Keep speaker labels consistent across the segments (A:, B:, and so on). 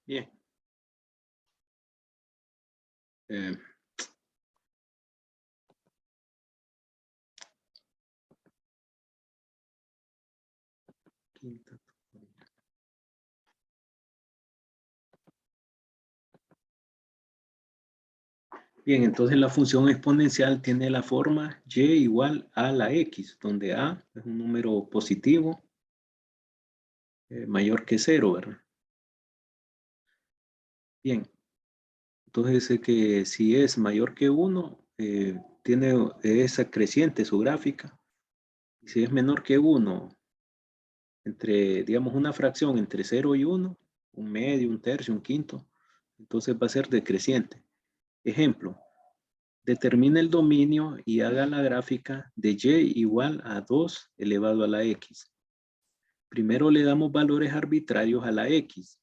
A: Bien. Eh, quinta. Bien, entonces la función exponencial tiene la forma y igual a la x, donde a es un número positivo mayor que 0, ¿verdad? Bien, entonces que si es mayor que 1, tiene esa creciente su gráfica. Y si es menor que 1, entre, digamos, una fracción entre 0 y 1, un medio, un tercio, un quinto, entonces va a ser decreciente. Ejemplo, determine el dominio y haga la gráfica de y igual a 2 elevado a la x. Primero le damos valores arbitrarios a la x.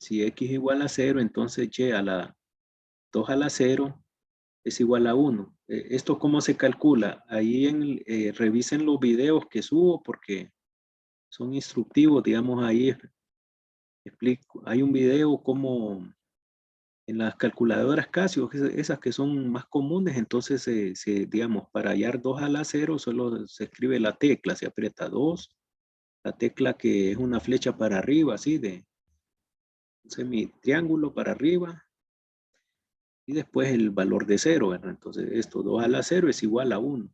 A: Si x igual a 0, entonces y a la 2 a la 0 es igual a 1. ¿Esto cómo se calcula? Ahí revisen los videos que subo porque son instructivos. Digamos, ahí explico. Hay un video como en las calculadoras Casio, esas que son más comunes, entonces, digamos, para hallar 2 a la 0, solo se escribe la tecla, se aprieta 2, la tecla que es una flecha para arriba, así de un semitriángulo para arriba, y después el valor de 0, ¿verdad? Entonces, esto 2 a la 0 es igual a 1.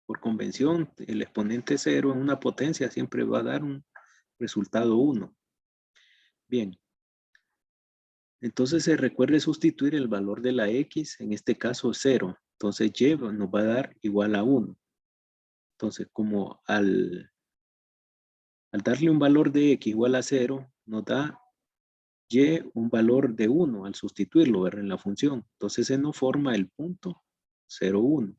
A: Por convención, el exponente 0 en una potencia siempre va a dar un resultado 1. Bien. Entonces se recuerde sustituir el valor de la x, en este caso 0. Entonces y nos va a dar igual a 1. Entonces como al darle un valor de x igual a 0, nos da y un valor de 1 al sustituirlo, ¿verdad? En la función. Entonces se nos forma el punto 0, 1.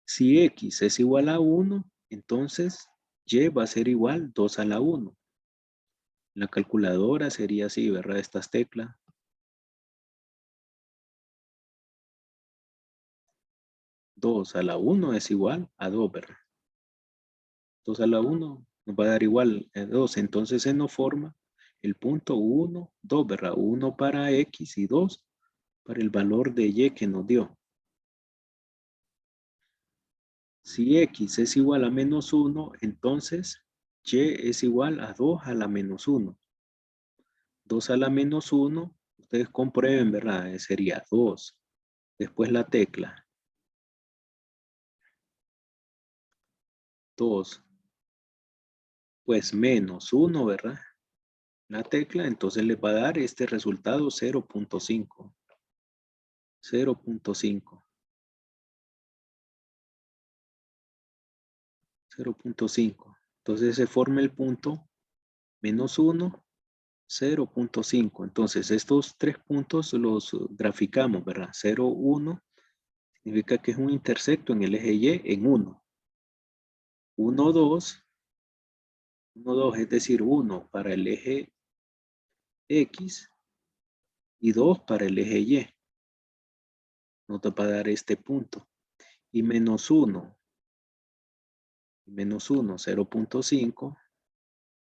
A: Si x es igual a 1, entonces y va a ser igual 2 a la 1. La calculadora sería así, ¿verdad? Estas teclas. 2 a la 1 es igual a 2, ¿verdad? 2 a la 1 nos va a dar igual a 2. Entonces se nos forma el punto 1, 2, ¿verdad? 1 para x y 2 para el valor de y que nos dio. Si x es igual a menos 1, entonces y es igual a 2 a la menos 1. 2 a la menos 1, ustedes comprueben, ¿verdad? Sería 2. Después la tecla. 2. Pues menos 1, ¿verdad? La tecla, entonces le va a dar este resultado 0.5. 0.5. 0.5. Entonces se forma el punto menos 1, 0.5. Entonces estos tres puntos los graficamos, ¿verdad? 0, 1 significa que es un intersecto en el eje Y en 1. 1, 2. 1, 2 es decir 1 para el eje X y 2 para el eje Y. Nos va a dar este punto. Y menos 1. Menos 1, 0.5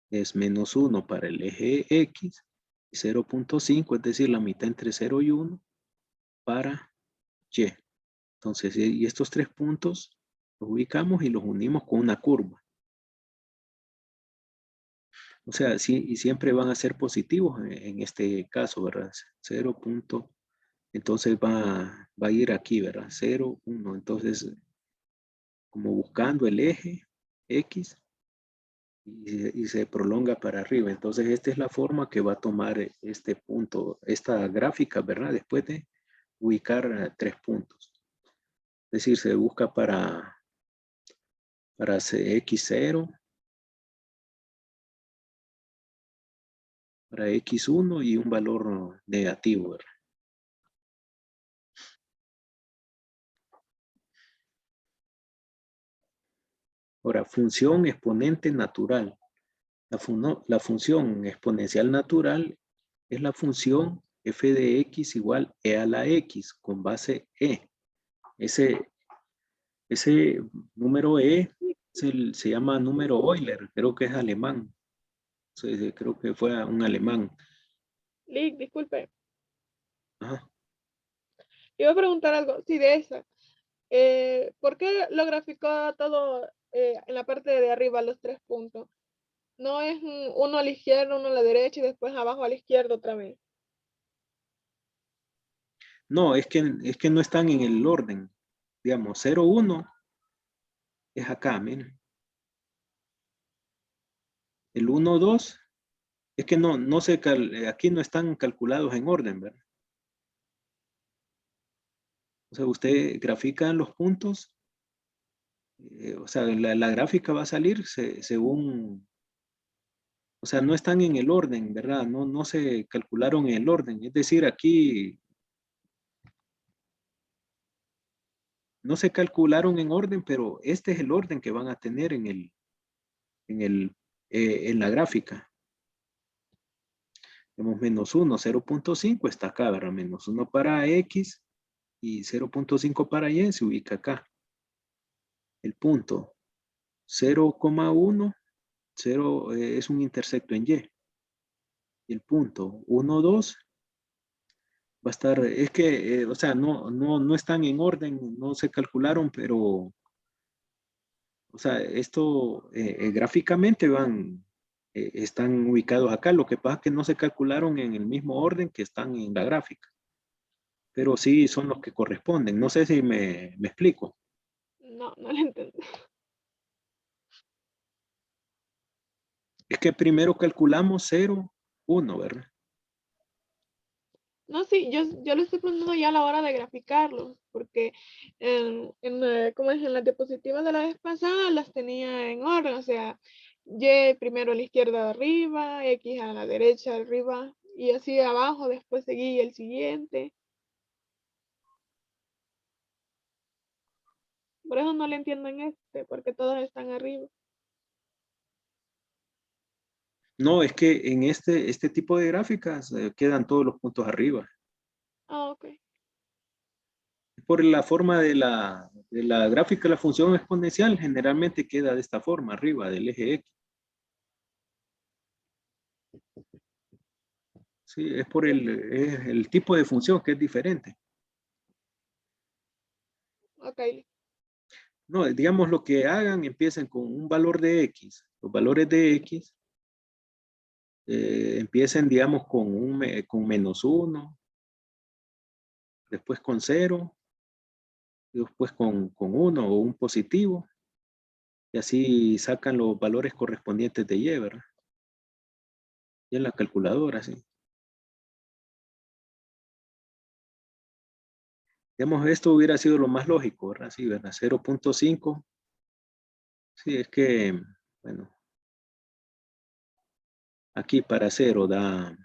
A: es menos 1 para el eje X y 0.5, es decir, la mitad entre 0 y 1 para Y. Entonces, y estos tres puntos los ubicamos y los unimos con una curva. O sea, sí, y siempre van a ser positivos en este caso, ¿verdad? 0. Entonces va a ir aquí, ¿verdad? 0, 1. Entonces, como buscando el eje X, y se prolonga para arriba. Entonces, esta es la forma que va a tomar este punto, esta gráfica, ¿verdad? Después de ubicar 3 puntos. Es decir, se busca para X0, para X1 y un valor negativo, ¿verdad? Ahora, función exponente natural. La función exponencial natural es la función f de x igual e a la x con base e. Ese número e se llama número Euler, creo que es alemán. Sí, creo que fue un alemán.
B: Lick, disculpe.
A: Ajá.
B: Iba a preguntar algo, sí, de esa. ¿Por qué lo graficó todo en la parte de arriba, los 3 puntos? No es uno a la izquierda, uno a la derecha y después abajo a la izquierda otra vez.
A: No, es que no están en el orden. Digamos, 0, 1 es acá, miren. El 1, 2, es que no aquí no están calculados en orden, ¿verdad? O sea, usted grafica los puntos, o sea, la gráfica va a salir según, o sea, no están en el orden, ¿verdad? No se calcularon en el orden. Es decir, aquí no se calcularon en orden, pero este es el orden que van a tener en la gráfica. Tenemos menos 1, 0.5 está acá, ¿verdad? Menos 1 para X y 0.5 para Y se ubica acá. El punto 0,1, 0 es un intersecto en Y. Y el punto 1, 2 va a estar, es que, o sea, no están en orden, no se calcularon, pero, o sea, esto gráficamente están ubicados acá. Lo que pasa es que no se calcularon en el mismo orden que están en la gráfica, pero sí son los que corresponden. No sé si me explico.
B: No, no lo entendí.
A: Es que primero calculamos 0, 1, ¿verdad?
B: No, sí, yo lo estoy poniendo ya a la hora de graficarlos, porque como es en las diapositivas de la vez pasada, las tenía en orden, o sea, Y primero a la izquierda arriba, X a la derecha arriba, y así abajo, después seguí el siguiente. Por eso no le entiendo en este, porque todos están arriba.
A: No, es que en este tipo de gráficas quedan todos los puntos arriba.
B: Ah, ok.
A: Por la forma de la gráfica, la función exponencial generalmente queda de esta forma, arriba del eje X. Sí, es el tipo de función que es diferente.
B: Ok.
A: No, digamos lo que hagan, empiecen con un valor de X. Los valores de X empiecen, digamos, con menos 1, después con 0, después con 1 o un positivo, y así sacan los valores correspondientes de Y, ¿verdad? Y en la calculadora, sí. Digamos, esto hubiera sido lo más lógico, ¿verdad? Sí, ¿verdad? 0.5. Sí, es que, bueno, aquí para 0 da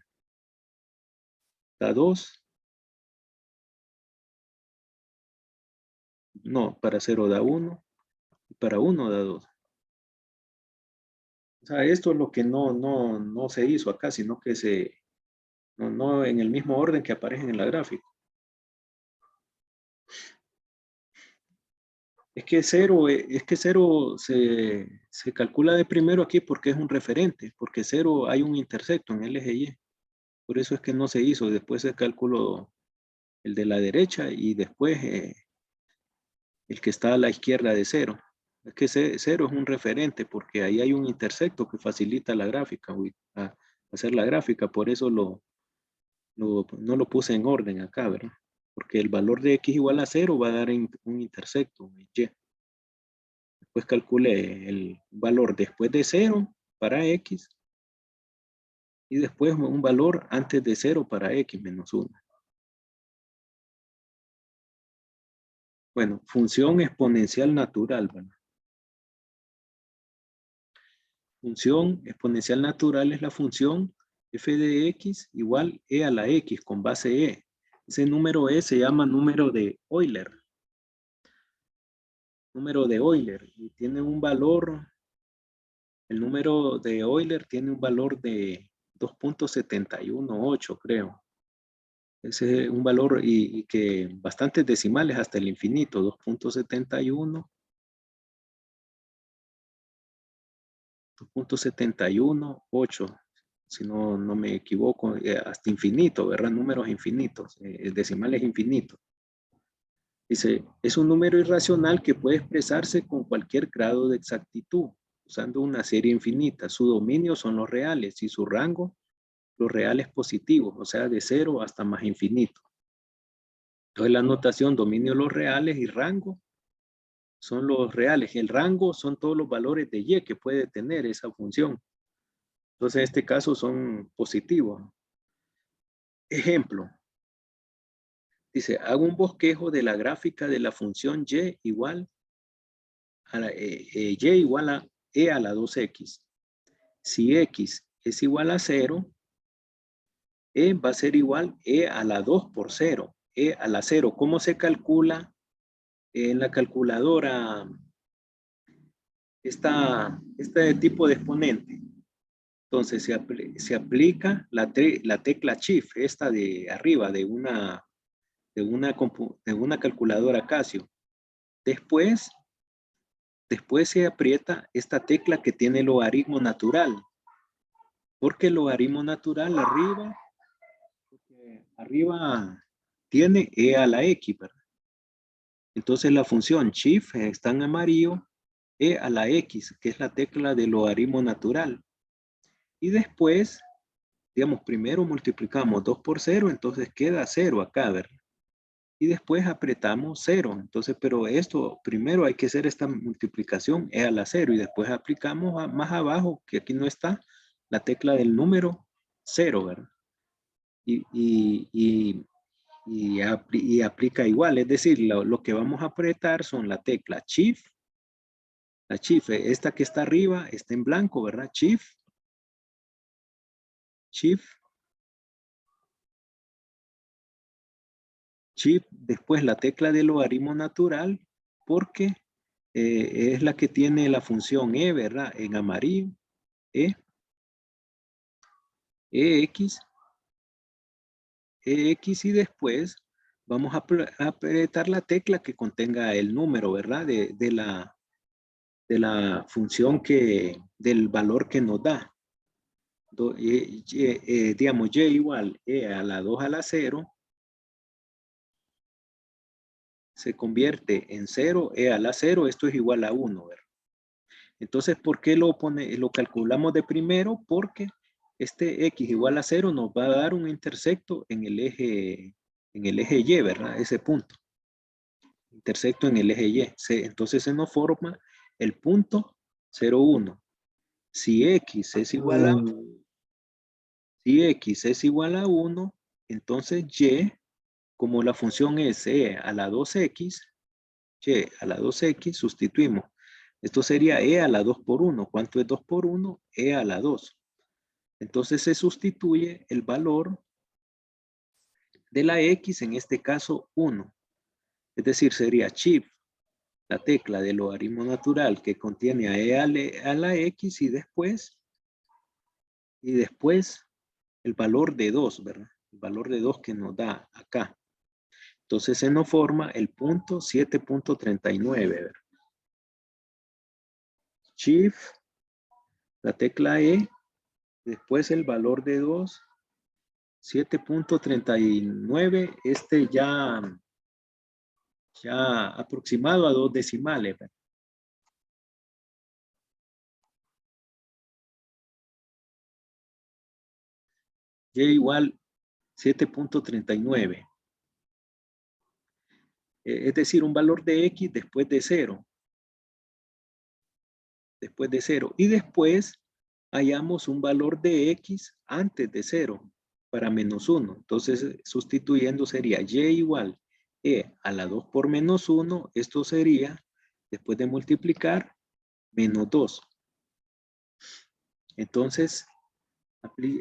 A: 2. No, para 0 da 1. Y para 1 da 2. O sea, esto es lo que no se hizo acá, sino que no en el mismo orden que aparecen en la gráfica. Es que cero se calcula de primero aquí porque es un referente, porque 0 hay un intersecto en el eje Y. Por eso es que no se hizo. Después se calculó el de la derecha y después el que está a la izquierda de 0. Es que 0 es un referente porque ahí hay un intersecto que facilita la gráfica, hacer la gráfica. Por eso no lo puse en orden acá, ¿verdad? Porque el valor de X igual a 0 va a dar un intersecto, Y. Después calcule el valor después de 0 para X y después un valor antes de 0 para X menos 1. Bueno, función exponencial natural, ¿verdad? Función exponencial natural es la función f de x igual e a la x con base e. Ese número e se llama número de Euler. Número de Euler. Y tiene un valor, el número de Euler tiene un valor de 2.718, creo. Ese es un valor y que bastantes decimales hasta el infinito, 2.71, 4.71, si no me equivoco, hasta infinito, ¿verdad? Números infinitos, decimales infinitos. Dice, es un número irracional que puede expresarse con cualquier grado de exactitud, usando una serie infinita. Su dominio son los reales y su rango, los reales positivos, o sea, de 0 hasta más infinito. Entonces la notación dominio los reales y rango son los reales. El rango son todos los valores de y que puede tener esa función. Entonces en este caso son positivos. Ejemplo. Dice, hago un bosquejo de la gráfica de la función y igual a y igual a e a la 2x. Si x es igual a 0, e va a ser igual e a la 2 por 0. E a la 0. ¿Cómo se calcula en la calculadora este tipo de exponente? Entonces se aplica la tecla Shift, esta de arriba de una calculadora Casio. Después se aprieta esta tecla que tiene logaritmo natural. Porque el logaritmo natural arriba tiene e a la x, ¿verdad? Entonces la función Shift está en amarillo, e a la x, que es la tecla de logaritmo natural. Y después, digamos, primero multiplicamos 2 por 0, entonces queda 0 acá, ¿verdad? Y después apretamos 0. Entonces, pero esto, primero hay que hacer esta multiplicación e a la 0 y después aplicamos más abajo, que aquí no está, la tecla del número 0, ¿verdad? Y aplica igual, es decir, lo que vamos a apretar son la tecla Shift, la Shift, esta que está arriba está en blanco, ¿verdad? Shift, después la tecla de logaritmo natural, porque es la que tiene la función e, ¿verdad? En amarillo, EX, y después vamos a apretar la tecla que contenga el número, ¿verdad? De la función del valor que nos da. Digamos, y igual e a la 2 a la 0 se convierte en 0, e a la 0, esto es igual a 1, ¿verdad? Entonces, ¿por qué lo calculamos de primero? Porque este x igual a 0 nos va a dar un intersecto en el eje y, ¿verdad? Ese punto. Intersecto en el eje y. Entonces se nos forma el punto 0, 1. Si x es igual a 1, entonces y, como la función es e a la 2x, y a la 2x, sustituimos. Esto sería e a la 2 por 1. ¿Cuánto es 2 por 1? E a la 2. Entonces se sustituye el valor de la x, en este caso 1. Es decir, sería Shift, la tecla del logaritmo natural que contiene a e a la x y después el valor de 2, ¿verdad? El valor de 2 que nos da acá. Entonces se nos forma el punto 7.39, ¿verdad? Shift, la tecla E, después el valor de 2, 7.39, ya aproximado a 2 decimales, ¿verdad? Y igual 7.39. Es decir, un valor de x después de 0. Después de 0. Y después hallamos un valor de x antes de 0 para menos 1. Entonces, sustituyendo sería y igual e a la 2 por menos 1. Esto sería, después de multiplicar, menos 2. Entonces,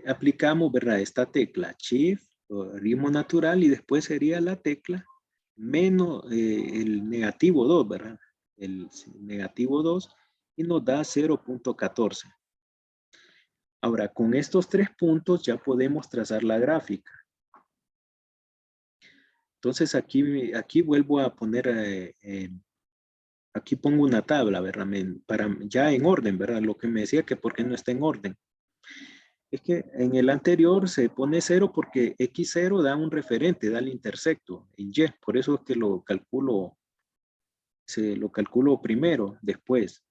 A: aplicamos, ¿verdad? Esta tecla Shift, logaritmo natural, y después sería la tecla menos el negativo 2, ¿verdad? El negativo 2 y nos da 0.14. Ahora, con estos 3 puntos ya podemos trazar la gráfica. Entonces aquí vuelvo a poner aquí pongo una tabla, ¿verdad? Para, ya en orden, ¿verdad? Lo que me decía que por qué no está en orden. Es que en el anterior se pone 0 porque X0 da un referente, da el intersecto en Y. Por eso es que lo calculo primero, después.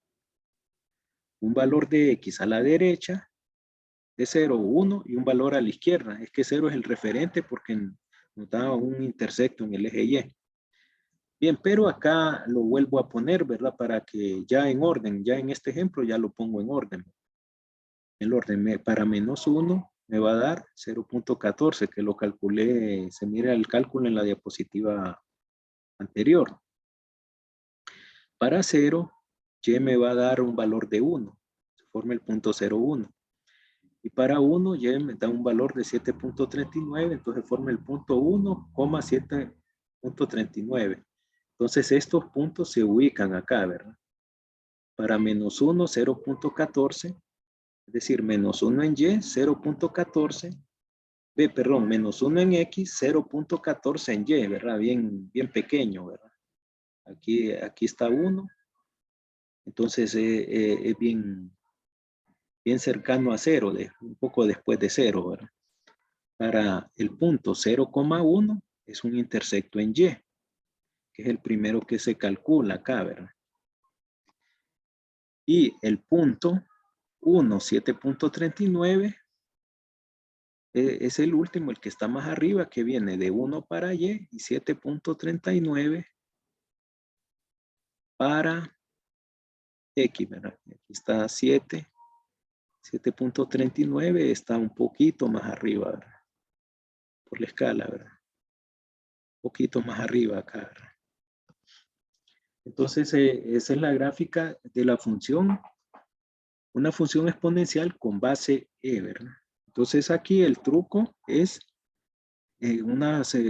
A: Un valor de X a la derecha de 0, 1 y un valor a la izquierda. Es que 0 es el referente porque nos da un intersecto en el eje Y. Bien, pero acá lo vuelvo a poner, ¿verdad? Para que ya en orden, ya en este ejemplo ya lo pongo en orden. El orden para menos 1 me va a dar 0.14, que lo calculé, se mira el cálculo en la diapositiva anterior. Para 0, Y me va a dar un valor de 1, se forma el punto 0,1. Y para 1, Y me da un valor de 7.39, entonces forma el punto 1,7.39. Entonces estos puntos se ubican acá, ¿verdad? Para menos 1, 0.14, es decir, menos 1 en Y, 0.14, perdón, menos 1 en X, 0.14 en Y, ¿verdad? Bien pequeño, ¿verdad? Aquí está 1, entonces es bien cercano a 0, un poco después de 0, ¿verdad? Para el punto 0,1 es un intersecto en Y, que es el primero que se calcula acá, ¿verdad? Y el punto 1, 7.39 es el último, el que está más arriba, que viene de 1 para Y y 7.39 para X, ¿verdad? Aquí está 7.39 está un poquito más arriba, ¿verdad? Por la escala, ¿verdad? Un poquito más arriba acá, ¿verdad? Entonces, esa es la gráfica de la función, una función exponencial con base E, ¿verdad? Entonces, aquí el truco es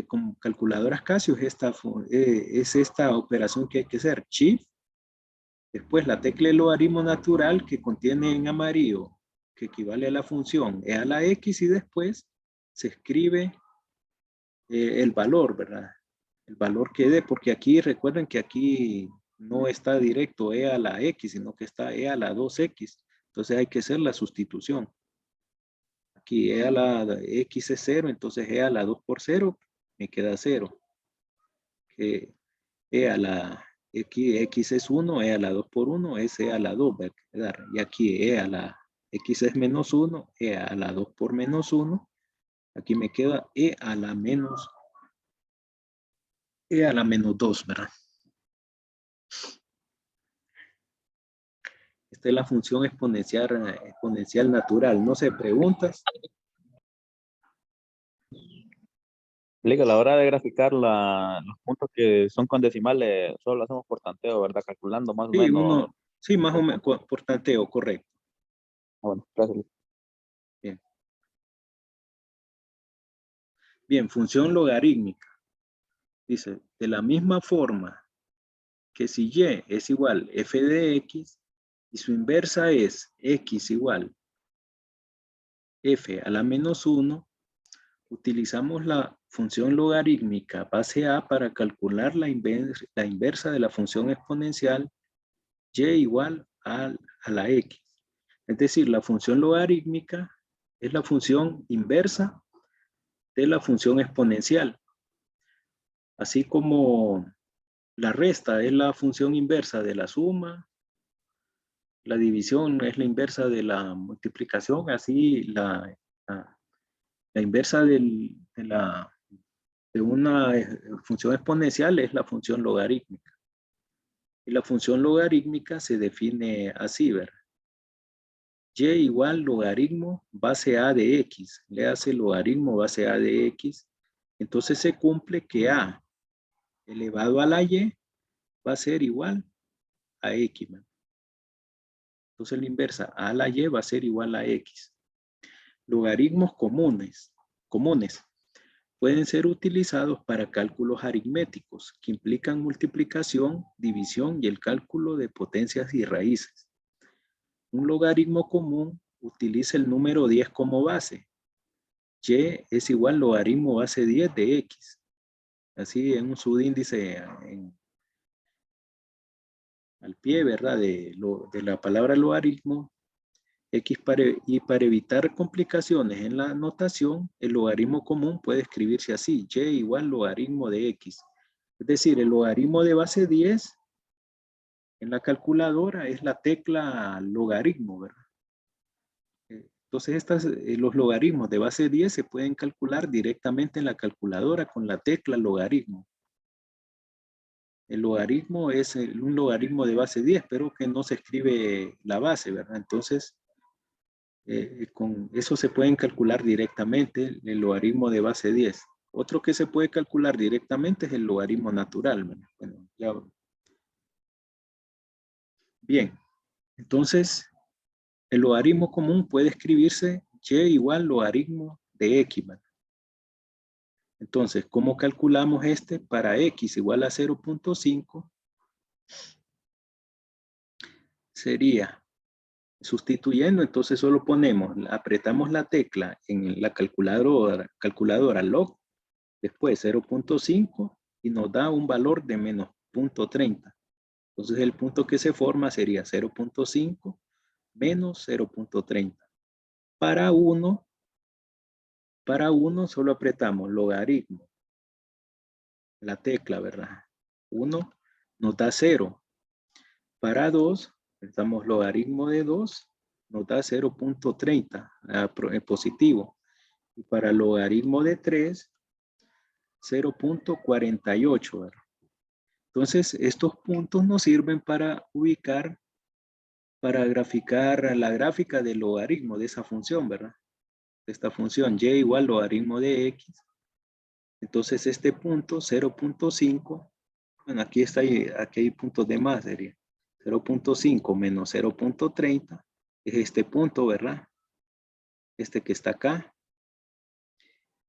A: con calculadoras Casio, es esta operación que hay que hacer, Shift, después la tecla de logaritmo natural que contiene en amarillo, que equivale a la función e a la X, y después se escribe el valor, ¿verdad? El valor que dé, porque aquí recuerden que aquí no está directo e a la X, sino que está e a la 2X. Entonces hay que hacer la sustitución. Aquí e a la X es 0, entonces e a la 2 por 0 me queda 0. Que e a la X es 1, e a la 2 por 1 es e a la 2, va a quedar. Y aquí e a la X es menos 1, e a la 2 por menos 1. Aquí me queda e a la menos 2, ¿verdad? Esta es la función exponencial natural. No sé, preguntas.
C: Liga, a la hora de graficar los puntos que son con decimales, solo lo hacemos por tanteo, ¿verdad? Calculando más o
A: Sí,
C: menos.
A: sí, más o menos, por tanteo, correcto.
C: Bueno, gracias.
A: Bien. Bien, función logarítmica. Dice, de la misma forma que si y es igual f de x y su inversa es x igual f a la menos 1, utilizamos la función logarítmica base a para calcular la inversa de la función exponencial y igual a la x. Es decir, la función logarítmica es la función inversa de la función exponencial. Así como la resta es la función inversa de la suma, la división es la inversa de la multiplicación, así la inversa de una función exponencial es la función logarítmica. Y la función logarítmica se define así, ¿verdad? Y igual logaritmo base a de x. Le hace logaritmo base a de x. Entonces se cumple que a elevado a la y va a ser igual a x. ¿verdad? Entonces la inversa a la y va a ser igual a x. Logaritmos comunes pueden ser utilizados para cálculos aritméticos que implican multiplicación, división y el cálculo de potencias y raíces. Un logaritmo común utiliza el número 10 como base. Y es igual logaritmo base 10 de x. Así en un subíndice al pie, ¿verdad? De la palabra logaritmo. Y para evitar complicaciones en la notación, el logaritmo común puede escribirse así, y igual logaritmo de x. Es decir, el logaritmo de base 10 en la calculadora es la tecla logaritmo, ¿verdad? Entonces, los logaritmos de base 10 se pueden calcular directamente en la calculadora con la tecla logaritmo. El logaritmo es un logaritmo de base 10, pero que no se escribe la base, ¿verdad? Entonces, con eso se pueden calcular directamente el logaritmo de base 10. Otro que se puede calcular directamente es el logaritmo natural. Bueno, ya. Bien, entonces el logaritmo común puede escribirse y igual logaritmo de x. ¿Verdad? Entonces, ¿cómo calculamos este? Para x igual a 0.5 sería sustituyendo, entonces solo ponemos, apretamos la tecla en la calculadora log, después 0.5 y nos da un valor de menos 0.30. Entonces el punto que se forma sería 0.5 menos 0.30. Para 1 solo apretamos logaritmo, la tecla, ¿verdad? 1 nos da 0. Para 2, apretamos logaritmo de 2, nos da 0.30 positivo. Y para logaritmo de 3, 0.48, ¿verdad? Entonces, estos puntos nos sirven para ubicar, para graficar la gráfica del logaritmo de esa función, ¿verdad? Esta función y igual logaritmo de x. Entonces, este punto, 0.5, bueno, aquí hay puntos de más, sería 0.5 menos 0.30, es este punto, ¿verdad? Este que está acá.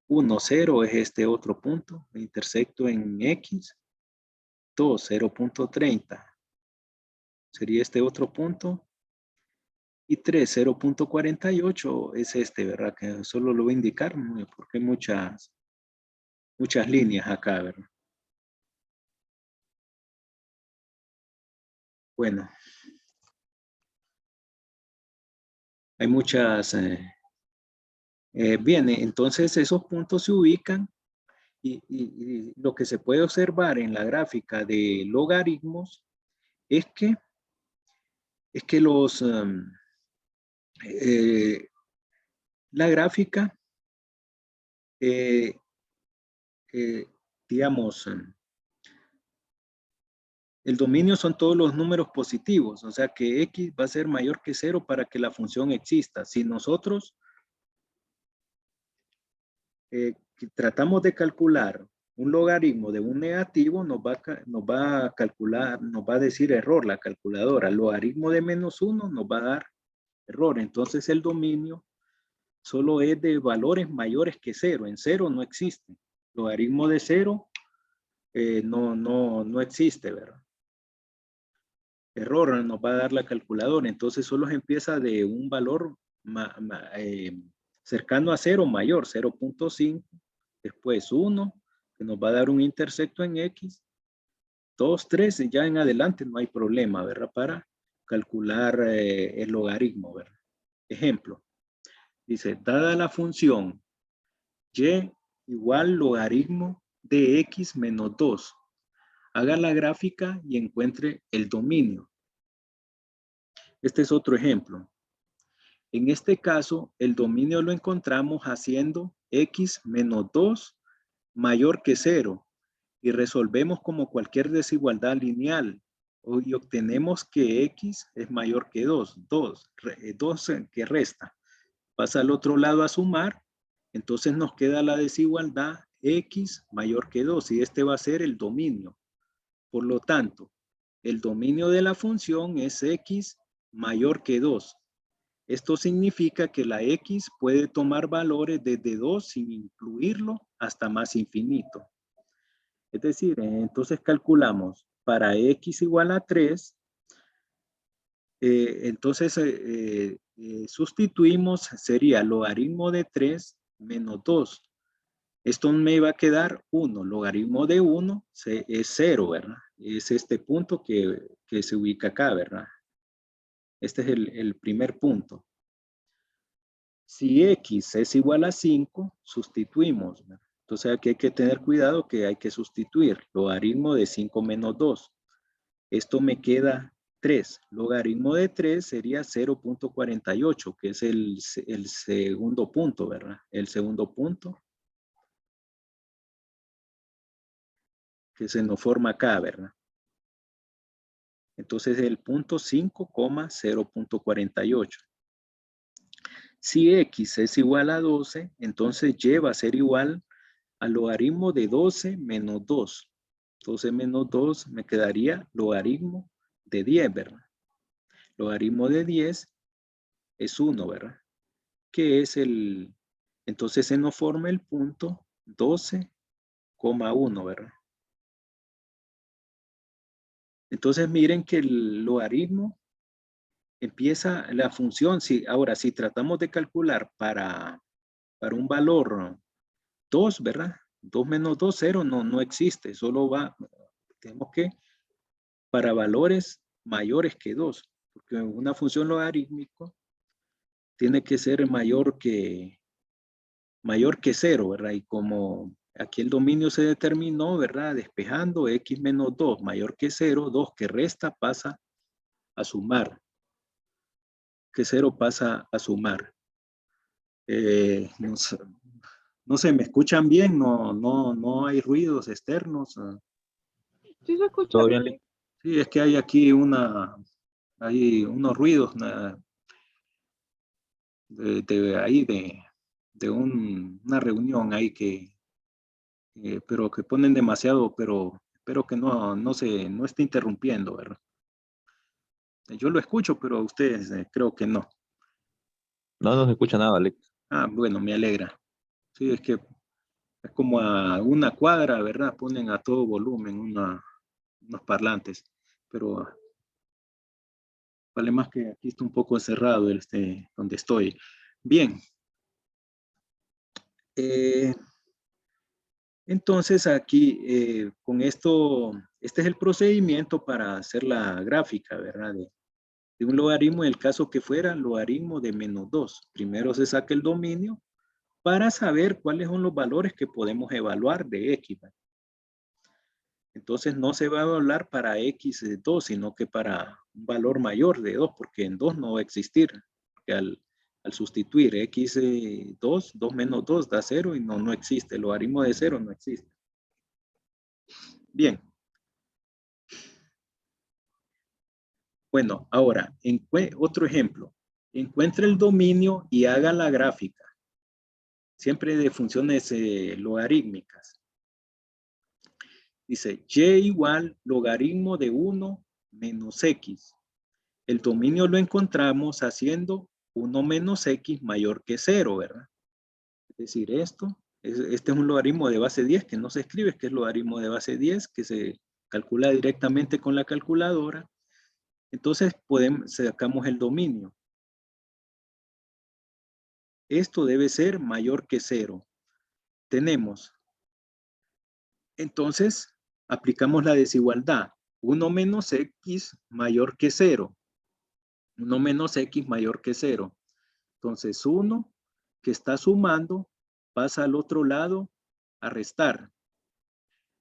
A: 1, 0 es este otro punto, intersecto en x. 2, 0.30 sería este otro punto. Y 3, 0.48 es este, ¿verdad? Que solo lo voy a indicar, ¿no? Porque hay muchas líneas acá, ¿verdad? Bueno. Hay muchas... bien, entonces esos puntos se ubican y lo que se puede observar en la gráfica de logaritmos es que la gráfica, digamos, el dominio son todos los números positivos, o sea que x va a ser mayor que 0 para que la función exista. Si nosotros tratamos de calcular un logaritmo de un negativo, nos va a calcular, nos va a decir error la calculadora. El logaritmo de -1 nos va a dar error. Entonces el dominio solo es de valores mayores que 0. En 0 no existe. Logaritmo de 0 no existe, ¿verdad? Error nos va a dar la calculadora. Entonces solo empieza de un valor cercano a 0 mayor, 0.5. Después 1, que nos va a dar un intersecto en X. 2, 3, y ya en adelante no hay problema, ¿verdad? Para calcular el logaritmo, ¿verdad? Ejemplo. Dice, dada la función y igual logaritmo de X menos 2. Haga la gráfica y encuentre el dominio. Este es otro ejemplo. En este caso, el dominio lo encontramos haciendo X menos 2 mayor que 0 y resolvemos como cualquier desigualdad lineal y obtenemos que x es mayor que 2 que resta. Pasa al otro lado a sumar, entonces nos queda la desigualdad x mayor que 2 y este va a ser el dominio. Por lo tanto, el dominio de la función es x mayor que 2. Esto significa que la x puede tomar valores desde 2 sin incluirlo hasta más infinito. Es decir, entonces calculamos para x igual a 3, entonces sustituimos, sería logaritmo de 3 menos 2. Esto me va a quedar 1. Logaritmo de 1 es 0, ¿verdad? Es este punto que que se ubica acá, ¿verdad? Este es el primer punto. Si X es igual a 5, sustituimos, ¿verdad? Entonces aquí hay que tener cuidado que hay que sustituir. Logaritmo de 5 menos 2. Esto me queda 3. Logaritmo de 3 sería 0.48, que es el segundo punto, ¿verdad? El segundo punto que se nos forma acá, ¿verdad? Entonces el punto 5,0.48. Si X es igual a 12, entonces Y va a ser igual al logaritmo de 12 menos 2. 12 menos 2 me quedaría logaritmo de 10, ¿verdad? Logaritmo de 10 es 1, ¿verdad? Que es entonces se nos forma el punto 12,1, ¿verdad? Entonces miren que el logaritmo empieza la función. Ahora, si tratamos de calcular para un valor 2, ¿verdad? 2 menos 2, 0, no existe. Solo tenemos que, para valores mayores que 2, porque una función logarítmica tiene que ser mayor que 0, ¿verdad? Y como aquí el dominio se determinó, ¿verdad? Despejando x menos 2 mayor que 0, 2 que resta pasa a sumar. Que 0 pasa a sumar. No sé, ¿me escuchan bien? No hay ruidos externos.
B: Sí se escucha
C: ¿Todo bien,
B: bien.
C: Lick?
A: Sí, es que hay aquí hay unos ruidos de una reunión ahí pero que ponen demasiado, pero espero que no esté interrumpiendo, ¿verdad? Yo lo escucho, pero a ustedes creo que no.
C: No se escucha nada, Lick.
A: Ah, bueno, me alegra. Sí, es que es como a una cuadra, ¿verdad? Ponen a todo volumen unos parlantes, pero vale más que aquí está un poco encerrado donde estoy. Bien. Entonces aquí con esto, este es el procedimiento para hacer la gráfica, ¿verdad? De un logaritmo, en el caso que fuera logaritmo de menos 2. Primero se saca el dominio para saber cuáles son los valores que podemos evaluar de X, ¿verdad? Entonces no se va a evaluar para X de 2, sino que para un valor mayor de 2, porque en 2 no va a existir. Porque al sustituir X 2 menos 2 da 0 y no existe. El logaritmo de 0 no existe. Bien. Bueno, ahora, otro ejemplo. Encuentre el dominio y haga la gráfica. Siempre de funciones logarítmicas. Dice, y igual logaritmo de 1 menos x. El dominio lo encontramos haciendo 1 menos x mayor que 0, ¿verdad? Es decir, este es un logaritmo de base 10 que no se escribe, que es logaritmo de base 10, que se calcula directamente con la calculadora. Entonces, sacamos el dominio. Esto debe ser mayor que 0. Tenemos. Entonces, aplicamos la desigualdad. 1 menos x mayor que 0. 1 menos x mayor que 0. Entonces 1 que está sumando pasa al otro lado a restar.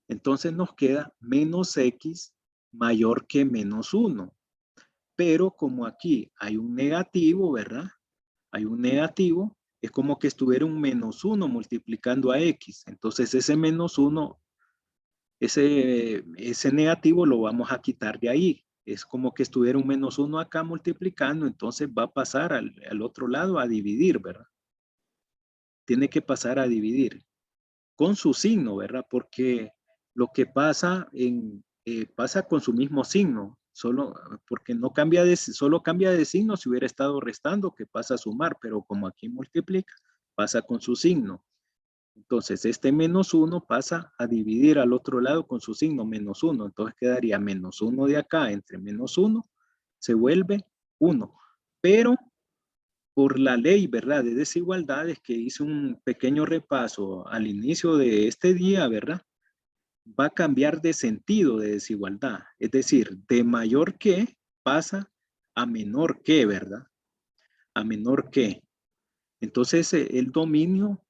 A: Entonces nos queda menos x mayor que menos 1. Pero como aquí hay un negativo, ¿verdad? Hay un negativo, es como que estuviera un menos 1 multiplicando a x. Entonces ese menos 1, ese negativo lo vamos a quitar de ahí. Es como que estuviera un menos 1 acá multiplicando, entonces va a pasar al otro lado a dividir, ¿verdad? Tiene que pasar a dividir con su signo, ¿verdad? Porque lo que pasa pasa con su mismo signo, porque solo cambia de signo si hubiera estado restando, que pasa a sumar, pero como aquí multiplica, pasa con su signo. Entonces, este menos 1 pasa a dividir al otro lado con su signo menos 1. Entonces quedaría menos 1 de acá entre menos 1, se vuelve 1. Pero por la ley, ¿verdad?, de desigualdades que hice un pequeño repaso al inicio de este día, ¿verdad? va a cambiar de sentido de desigualdad. Es decir, de mayor que pasa a menor que, ¿verdad? A menor que. Entonces, el dominio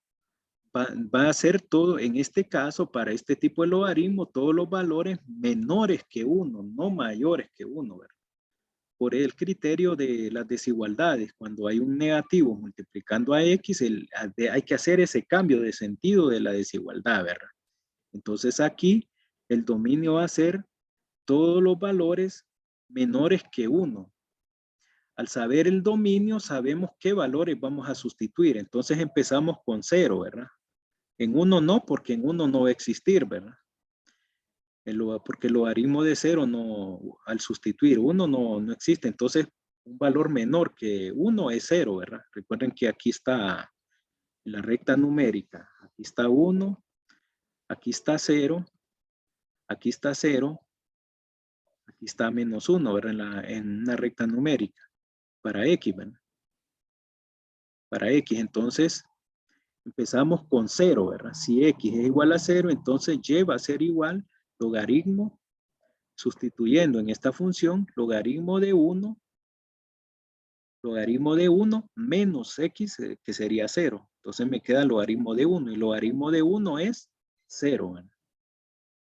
A: va a ser todo, en este caso, para este tipo de logaritmo, todos los valores menores que 1, no mayores que 1, ¿verdad? Por el criterio de las desigualdades, cuando hay un negativo multiplicando a X, hay que hacer ese cambio de sentido de la desigualdad, ¿verdad? Entonces aquí el dominio va a ser todos los valores menores que 1. Al saber el dominio, sabemos qué valores vamos a sustituir. Entonces empezamos con 0, ¿verdad? En 1 no, porque en 1 no va a existir, ¿verdad? Porque el logaritmo de 0 no, al sustituir 1 no existe. Entonces, un valor menor que 1 es 0, ¿verdad? Recuerden que aquí está la recta numérica. Aquí está 1, aquí está 0, aquí está 0, aquí está menos 1, ¿verdad? En una recta numérica para X, ¿verdad? Para X, entonces empezamos con 0, ¿verdad? Si X es igual a 0, entonces Y va a ser igual logaritmo, sustituyendo en esta función logaritmo de 1 menos X, que sería 0. Entonces me queda logaritmo de 1 y logaritmo de 1 es 0, ¿verdad?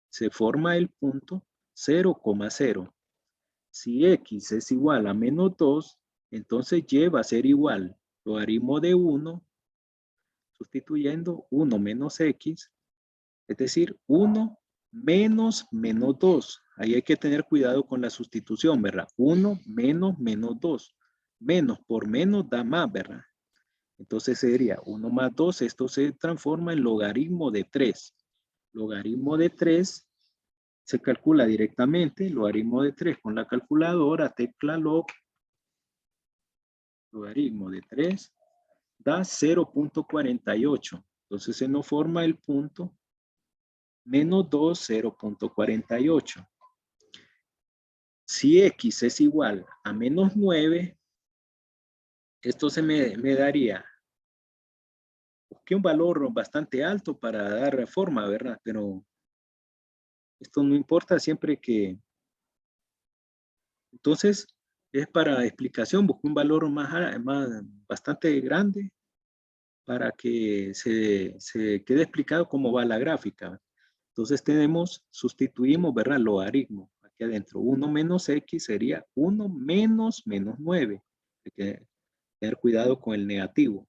A: Se forma el punto 0,0. Si X es igual a menos 2, entonces Y va a ser igual logaritmo de 1 sustituyendo 1 menos X, es decir, 1 menos 2. Ahí hay que tener cuidado con la sustitución, ¿verdad? 1 menos 2. Menos por menos da más, ¿verdad? Entonces sería 1 más 2, esto se transforma en logaritmo de 3. Logaritmo de 3 se calcula directamente, logaritmo de 3 con la calculadora, tecla log, logaritmo de 3 da 0.48. Entonces se nos forma el punto menos 2, 0.48. Si X es igual a menos 9, esto se me daría que un valor bastante alto para dar forma, ¿verdad? Pero esto no importa siempre que... Entonces, es para explicación, busqué un valor bastante grande para que se quede explicado cómo va la gráfica. Entonces sustituimos, ¿verdad? Logaritmo. Aquí adentro, 1 menos X sería 1 menos 9. Hay que tener cuidado con el negativo.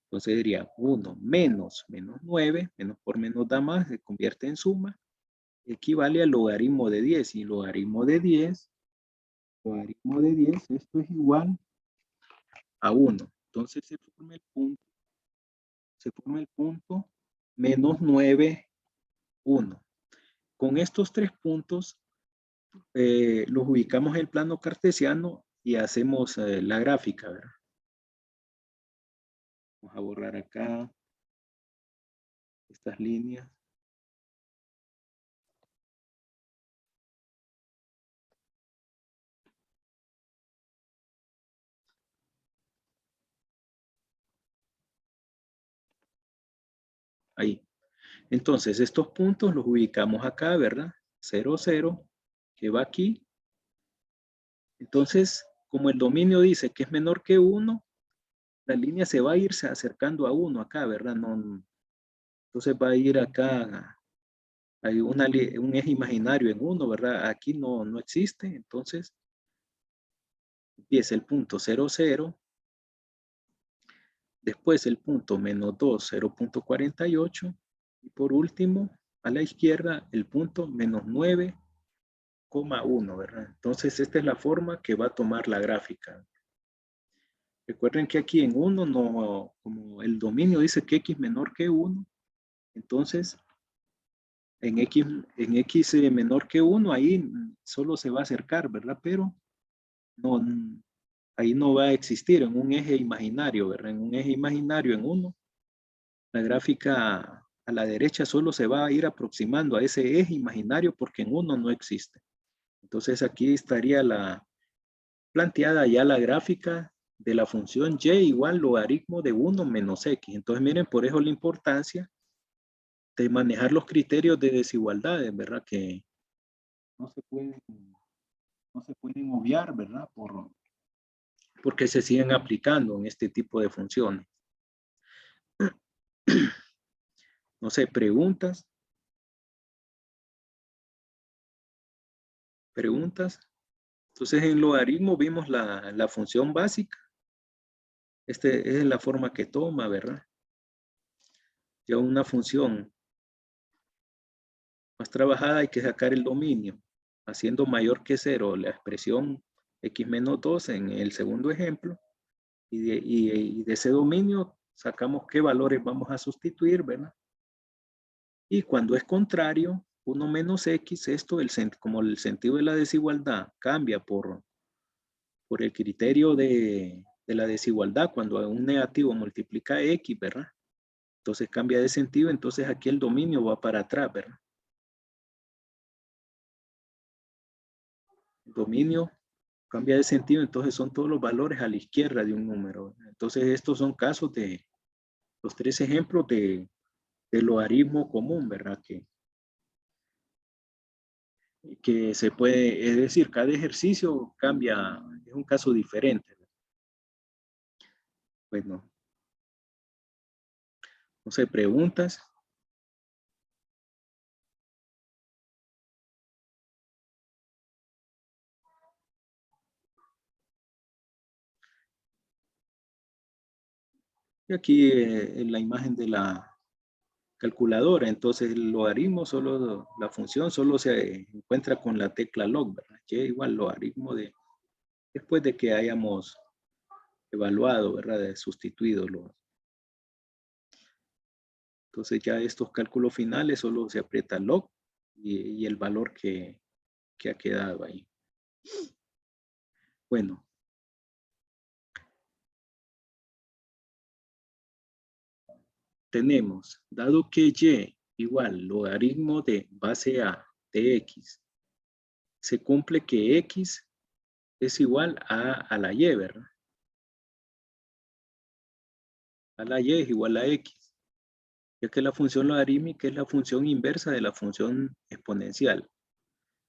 A: Entonces diría 1 menos 9, menos por menos da más, se convierte en suma, equivale al logaritmo de 10. Y logaritmo de 10, esto es igual a 1. Entonces se forma el punto menos 9, 1. Con estos tres puntos los ubicamos en el plano cartesiano y hacemos la gráfica, ¿verdad? Vamos a borrar acá estas líneas. Ahí. Entonces, estos puntos los ubicamos acá, ¿verdad? 0, 0, que va aquí. Entonces, como el dominio dice que es menor que 1, la línea se va a irse acercando a 1 acá, ¿verdad? Entonces va a ir acá, hay un eje imaginario en 1, ¿verdad? Aquí no existe, entonces empieza el punto 0, 0. Después el punto menos 2, 0.48. Y por último, a la izquierda, el punto menos 9,1, ¿verdad? Entonces, esta es la forma que va a tomar la gráfica. Recuerden que aquí en 1, no, como el dominio dice que X menor que 1, entonces en X menor que 1, ahí solo se va a acercar, ¿verdad? Pero no, ahí no va a existir en un eje imaginario, ¿verdad? En un eje imaginario en 1, la gráfica a la derecha solo se va a ir aproximando a ese eje imaginario porque en 1 no existe. Entonces aquí estaría planteada ya la gráfica de la función y igual logaritmo de 1 menos x. Entonces miren, por eso la importancia manejar los criterios de desigualdades, ¿verdad? Que no se pueden obviar, ¿verdad? Porque se siguen aplicando en este tipo de funciones. No sé, preguntas. ¿Preguntas? Entonces, en logaritmo vimos la función básica. Esta es la forma que toma, ¿verdad? Ya una función más trabajada hay que sacar el dominio, haciendo mayor que 0 la expresión x menos 2 en el segundo ejemplo. Y de ese dominio sacamos qué valores vamos a sustituir, ¿verdad? Y cuando es contrario, 1 menos x, esto, como el sentido de la desigualdad cambia por el criterio de la desigualdad, cuando un negativo multiplica x, ¿verdad? Entonces cambia de sentido, entonces aquí el dominio va para atrás, ¿verdad? El dominio cambia de sentido, entonces son todos los valores a la izquierda de un número. Entonces estos son casos de los 3 ejemplos de logaritmo común, ¿verdad? Que se puede, es decir, cada ejercicio cambia, es un caso diferente. Bueno, no sé, preguntas. Y aquí en la imagen de la calculadora, entonces el logaritmo solo, la función solo se encuentra con la tecla log, ¿verdad? Y igual logaritmo después de que hayamos evaluado, ¿verdad? Sustituido los. Entonces ya estos cálculos finales solo se aprieta log y el valor que ha quedado ahí. Bueno. Tenemos, dado que y igual logaritmo de base a de x, se cumple que x es igual a la y, ¿verdad? A la y es igual a x, ya que la función logarítmica es la función inversa de la función exponencial.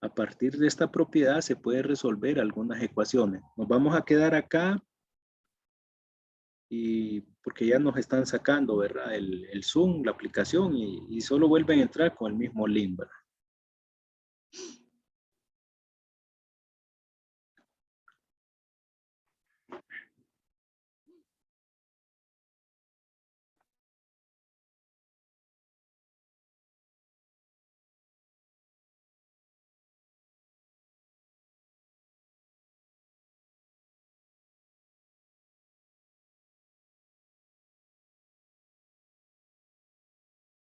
A: A partir de esta propiedad se puede resolver algunas ecuaciones. Nos vamos a quedar acá y porque ya nos están sacando, ¿verdad? El Zoom, la aplicación y solo vuelven a entrar con el mismo link, ¿verdad?